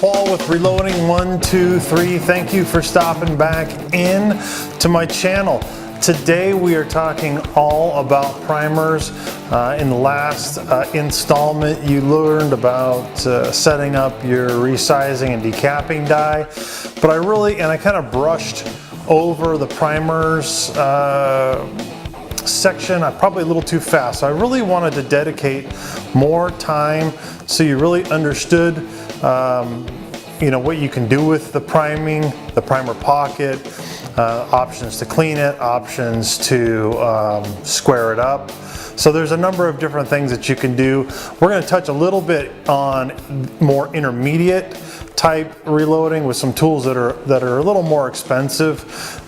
Paul with Reloading123. Thank you for stopping back in to my channel. Today we are talking all about primers. In the last installment you learned about setting up your resizing and decapping die, but I kind of brushed over the primers section, probably a little too fast. So I really wanted to dedicate more time so you really understood what you can do with the priming, the primer pocket, options to clean it, options to square it up. So there's a number of different things that you can do. We're going to touch a little bit on more intermediate type reloading with some tools that are a little more expensive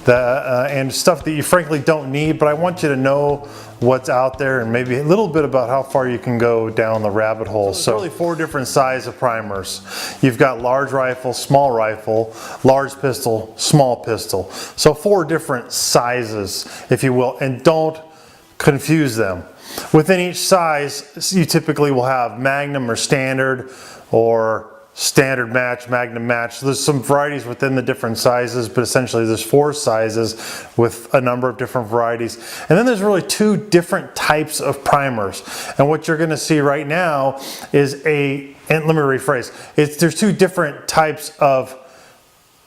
and stuff that you frankly don't need, but I want you to know what's out there and maybe a little bit about how far you can go down the rabbit hole. So there's really 4 different sizes of primers. You've got large rifle, small rifle, large pistol, small pistol. So 4 different sizes, if you will, and don't confuse them. Within each size, you typically will have Magnum or Standard or Standard Match, Magnum Match. So there's some varieties within the different sizes, but essentially there's 4 sizes with a number of different varieties. And then there's really 2 different types of primers. And what you're going to see right now is and let me rephrase, there's 2 different types of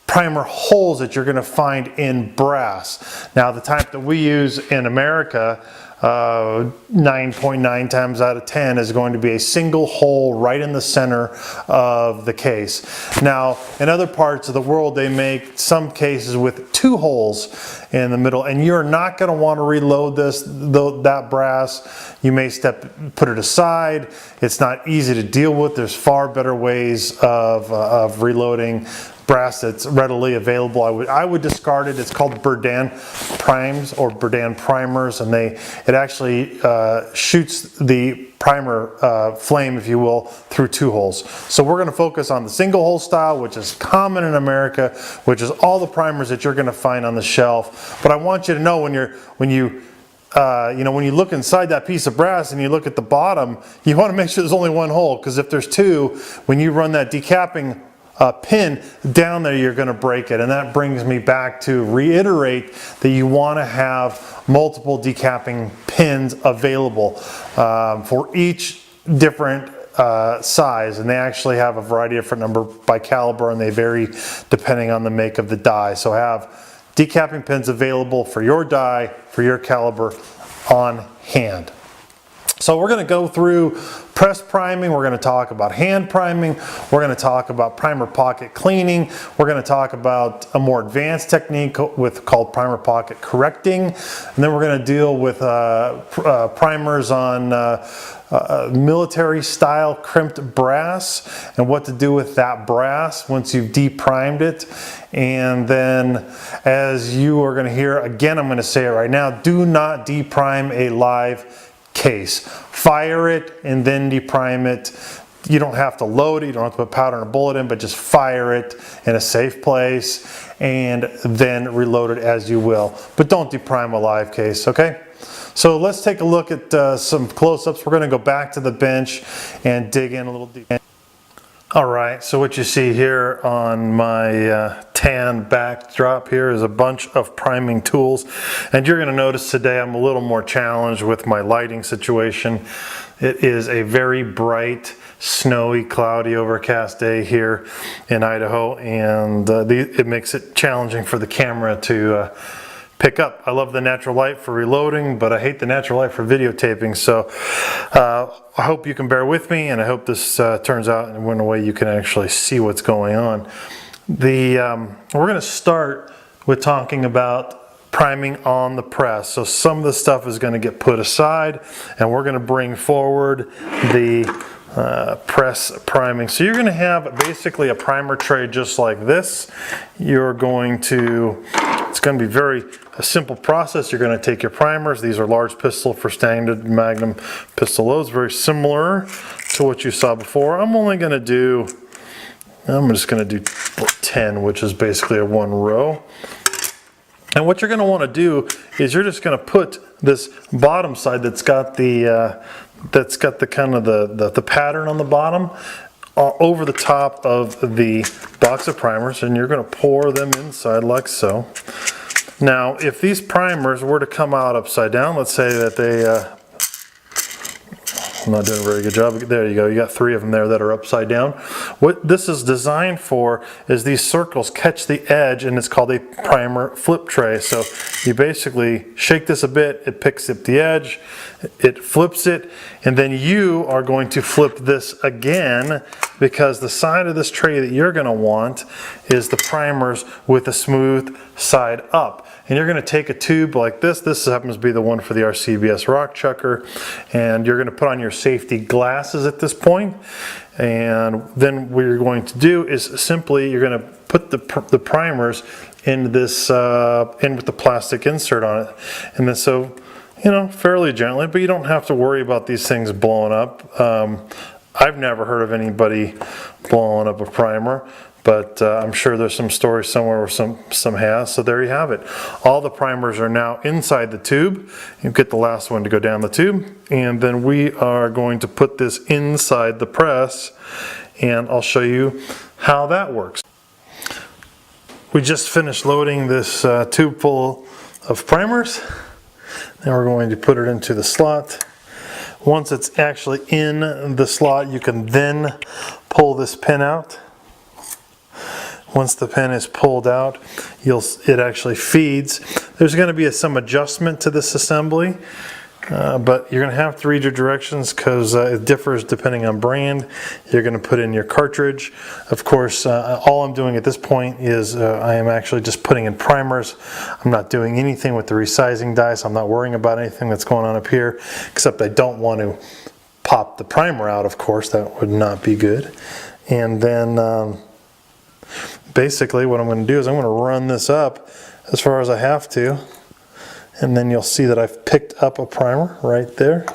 primer holes that you're going to find in brass. Now the type that we use in America, 9.9 times out of 10 is going to be a single hole right in the center of the case. Now in other parts of the world they make some cases with 2 holes in the middle, and you're not going to want to reload that brass. You may put it aside. It's not easy to deal with. There's far better ways of reloading brass that's readily available. I would discard it. It's called Berdan primes or Berdan primers, and it actually shoots the primer flame, if you will, through 2 holes. So we're going to focus on the single hole style, which is common in America, which is all the primers that you're going to find on the shelf. But I want you to know when you look inside that piece of brass and you look at the bottom, you want to make sure there's only 1 hole, because if there's 2, when you run that decapping pin down there, you're going to break it. And that brings me back to reiterate that you want to have multiple decapping pins available for each different size, and they actually have a variety of different number by caliber, and they vary depending on the make of the die. So have decapping pins available for your die, for your caliber on hand. So we're going to go through press priming, we're going to talk about hand priming, we're going to talk about primer pocket cleaning, we're going to talk about a more advanced technique called primer pocket correcting, and then we're going to deal with primers on military style crimped brass and what to do with that brass once you've deprimed it. And then, as you are going to hear again, I'm going to say it right now, do not deprime a live case. Fire it and then deprime it. You don't have to load it, you don't have to put powder and a bullet in, but just fire it in a safe place and then reload it as you will. But don't deprime a live case, okay? So let's take a look at some close-ups. We're going to go back to the bench and dig in a little deeper. Alright, so what you see here on my tan backdrop here is a bunch of priming tools, and you're going to notice today I'm a little more challenged with my lighting situation. It is a very bright, snowy, cloudy, overcast day here in Idaho, and it makes it challenging for the camera to pick up. I love the natural light for reloading, but I hate the natural light for videotaping. So I hope you can bear with me, and I hope this turns out in a way you can actually see what's going on. We're going to start with talking about priming on the press. So some of the stuff is going to get put aside, and we're going to bring forward the press priming. So you're going to have basically a primer tray just like this. It's going to be a simple process. You're going to take your primers. These are large pistol for Standard Magnum pistol loads, very similar to what you saw before. I'm just going to do 10, which is basically a 1 row. And what you're going to want to do is you're just going to put this bottom side that's got the kind of the pattern on the bottom over the top of the box of primers, and you're going to pour them inside like so. Now, if these primers were to come out upside down, let's say that they, I'm not doing a very good job. There you go. You got 3 of them there that are upside down. What this is designed for is these circles catch the edge, and it's called a primer flip tray. So you basically shake this a bit, it picks up the edge, it flips it, and then you are going to flip this again, because the side of this tray that you're going to want is the primers with a smooth side up. And you're going to take a tube like this. This happens to be the one for the RCBS rock chucker. And you're going to put on your safety glasses at this point. And then what you're going to do is simply you're going to put the primers in this in with the plastic insert on it. And then so, you know, fairly gently, but you don't have to worry about these things blowing up. I've never heard of anybody blowing up a primer. But I'm sure there's some story somewhere where some has. So there you have it. All the primers are now inside the tube. You get the last one to go down the tube. And then we are going to put this inside the press. And I'll show you how that works. We just finished loading this tube full of primers. Now we're going to put it into the slot. Once it's actually in the slot, you can then pull this pin out. Once the pin is pulled out, it actually feeds. There's going to be some adjustment to this assembly, but you're going to have to read your directions because it differs depending on brand. You're going to put in your cartridge. Of course, all I'm doing at this point is I am actually just putting in primers. I'm not doing anything with the resizing dies. I'm not worrying about anything that's going on up here, except I don't want to pop the primer out, of course. That would not be good. And then basically what I'm going to do is I'm going to run this up as far as I have to, and then you'll see that I've picked up a primer right there.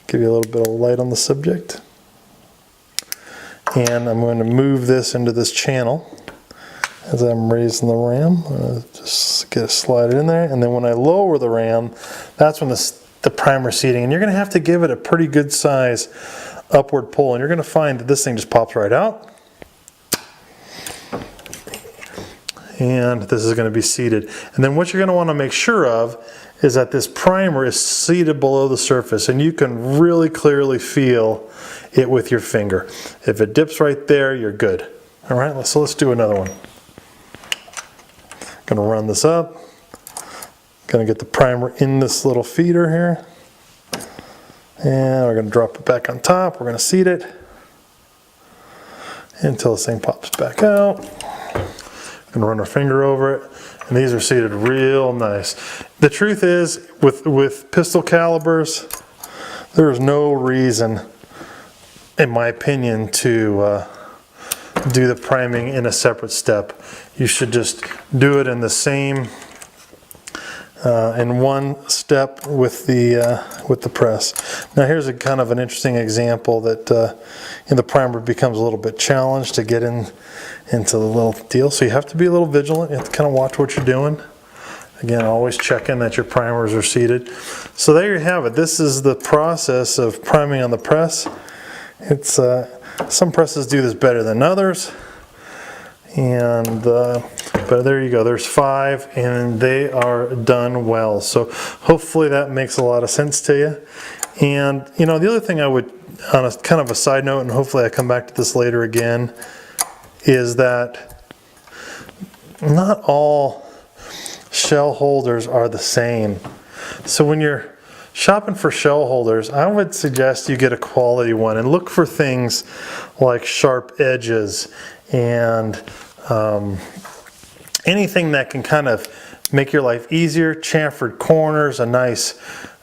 Give you a little bit of light on the subject. And I'm going to move this into this channel as I'm raising the ram. Just get it slide it in there, and then when I lower the ram, that's when the primer's seating, and you're going to have to give it a pretty good size upward pull, and you're going to find that this thing just pops right out. And this is going to be seated. And then what you're going to want to make sure of is that this primer is seated below the surface, and you can really clearly feel it with your finger. If it dips right there, you're good. All right, so let's do another one. Going to run this up. Going to get the primer in this little feeder here. And we're going to drop it back on top. We're going to seat it until this thing pops back out. Going to run our finger over it, and these are seated real nice. The truth is, with pistol calibers, there is no reason, in my opinion, to do the priming in a separate step. You should just do it in the same, in one step with the press. Now here's a kind of an interesting example that the primer becomes a little bit challenged to get into the little deal. So you have to be a little vigilant. You have to kind of watch what you're doing. Again, always checking that your primers are seated. So there you have it. This is the process of priming on the press. It's some presses do this better than others. And but there you go, there's 5, and they are done well. So hopefully that makes a lot of sense to you. And you know, the other thing I would, on a kind of a side note, and hopefully I come back to this later again, is that not all shell holders are the same. So when you're shopping for shell holders, I would suggest you get a quality one and look for things like sharp edges and anything that can kind of make your life easier, chamfered corners, a nice,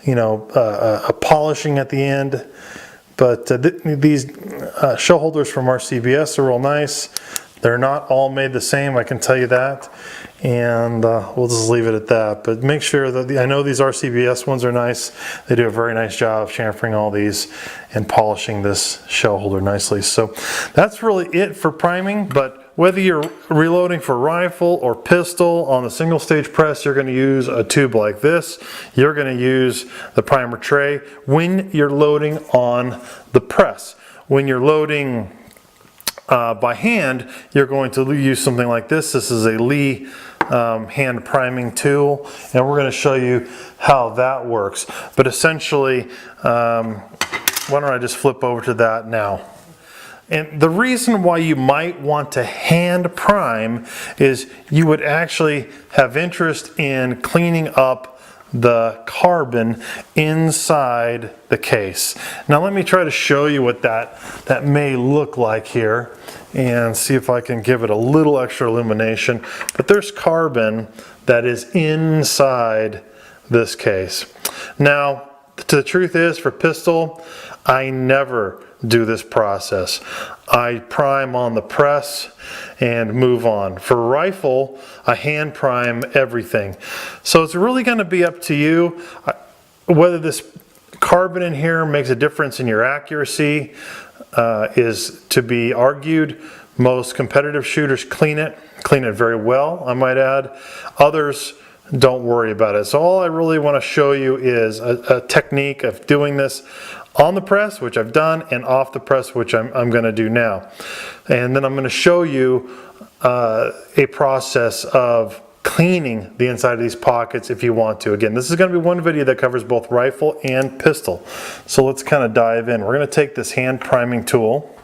you know, a polishing at the end. But these shell holders from RCBS are real nice. They're not all made the same, I can tell you that. And we'll just leave it at that. But make sure that, I know these RCBS ones are nice. They do a very nice job of chamfering all these and polishing this shell holder nicely. So that's really it for priming. But whether you're reloading for rifle or pistol on the single stage press, you're going to use a tube like this. You're going to use the primer tray when you're loading on the press. When you're loading By hand, you're going to use something like this. This is a Lee hand priming tool, and we're going to show you how that works. But essentially, why don't I just flip over to that now? And the reason why you might want to hand prime is you would actually have interest in cleaning up the carbon inside the case. Now let me try to show you what that may look like here and see if I can give it a little extra illumination. But there's carbon that is inside this case. Now, the truth is, for pistol, I never do this process. I prime on the press and move on. For rifle, I hand prime everything. So it's really going to be up to you whether this carbon in here makes a difference in your accuracy. Is to be argued. Most competitive shooters clean it very well, I might add. Others don't worry about it. So all I really want to show you is a technique of doing this on the press, which I've done, and off the press, which I'm going to do now. And then I'm going to show you a process of cleaning the inside of these pockets if you want to. Again, this is going to be one video that covers both rifle and pistol. So let's kind of dive in. We're going to take this hand priming tool.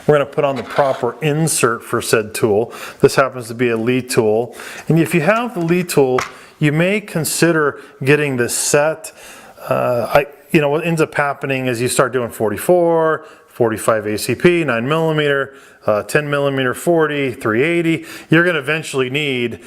We're going to put on the proper insert for said tool. This happens to be a Lee tool. And if you have the Lee tool, you may consider getting this set. You know, what ends up happening is you start doing 44, 45 ACP, 9mm, 10mm 40, 380. You're going to eventually need,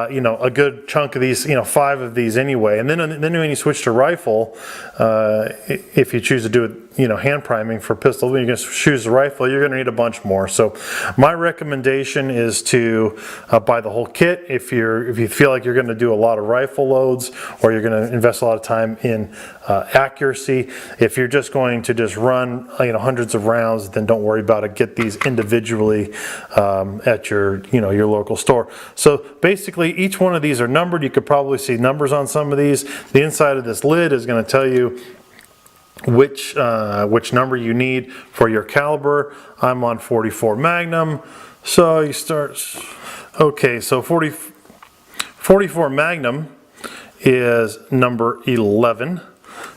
you know, a good chunk of these, you know, 5 of these anyway. And then when you switch to rifle, if you choose to do it, you know, hand priming for pistol, when you're going to choose the rifle, you're going to need a bunch more. So my recommendation is to buy the whole kit if you feel like you're going to do a lot of rifle loads, or you're going to invest a lot of time in accuracy. If you're just going to just run, you know, hundreds of rounds, then don't worry about it. Get these individually at your, you know, your local store. So basically, each one of these are numbered. You could probably see numbers on some of these. The inside of this lid is going to tell you which number you need for your caliber. I'm on 44 Magnum, so you start. Okay, so 44 Magnum is number 11.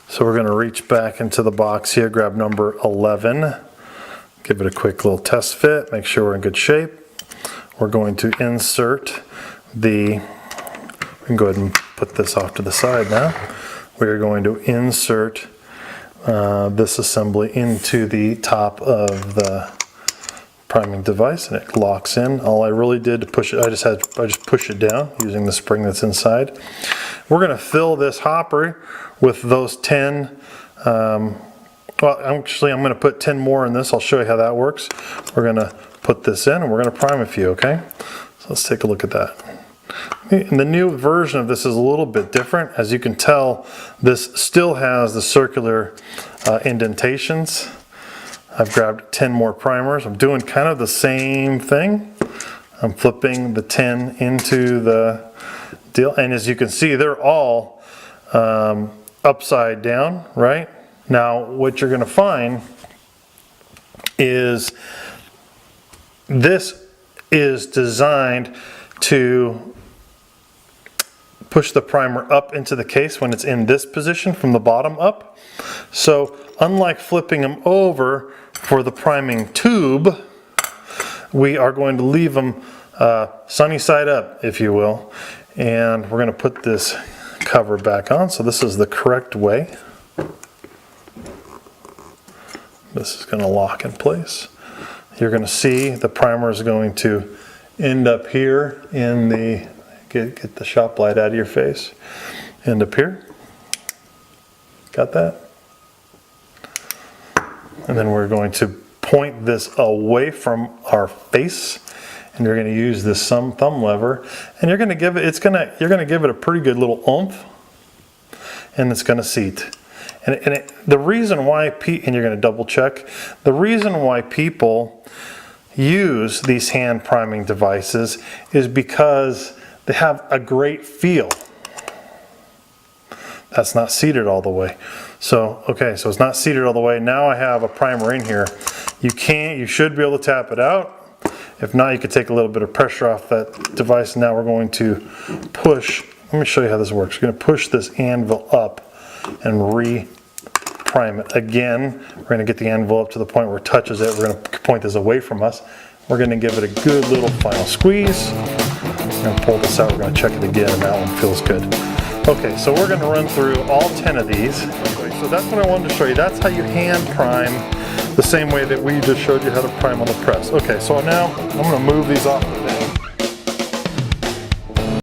So we're going to reach back into the box here, grab number 11, give it a quick little test fit, make sure we're in good shape. We're going to insert we can go ahead and put this off to the side now. We're going to insert this assembly into the top of the priming device, and it locks in. All I really did to push it, I just push it down using the spring that's inside. We're going to fill this hopper with those 10. Well, actually, I'm going to put 10 more in this. I'll show you how that works. We're going to put this in, and we're going to prime a few. Okay, so let's take a look at that. And the new version of this is a little bit different. As you can tell, this still has the circular indentations. I've grabbed 10 more primers. I'm doing kind of the same thing. I'm flipping the 10 into the deal. And as you can see, they're all upside down, right? Now, what you're going to find is this is designed to push the primer up into the case when it's in this position from the bottom up. So unlike flipping them over for the priming tube, we are going to leave them sunny side up, if you will. And we're going to put this cover back on. So this is the correct way. This is going to lock in place. You're going to see the primer is going to end up here in the, get the shop light out of your face, end up here. Got that? And then we're going to point this away from our face, and you're going to use this thumb lever, and you're going to give it, you're going to give it a pretty good little oomph, and it's going to seat. And the reason why, and you're going to double check, the reason why people use these hand priming devices is because they have a great feel. That's not seated all the way. So, okay, so it's not seated all the way. Now I have a primer in here, You should be able to tap it out. If not, you could take a little bit of pressure off that device. Now we're going to push. Let me show you how this works. We're going to push this anvil up and re-prime it. Again, we're going to get the anvil up to the point where it touches it. We're going to point this away from us. We're going to give it a good little final squeeze. We're going to pull this out. We're going to check it again, and that one feels good. Okay, so we're going to run through all 10 of these. Okay, so that's what I wanted to show you. That's how you hand prime, the same way that we just showed you how to prime on the press. Okay, so now I'm going to move these off of there.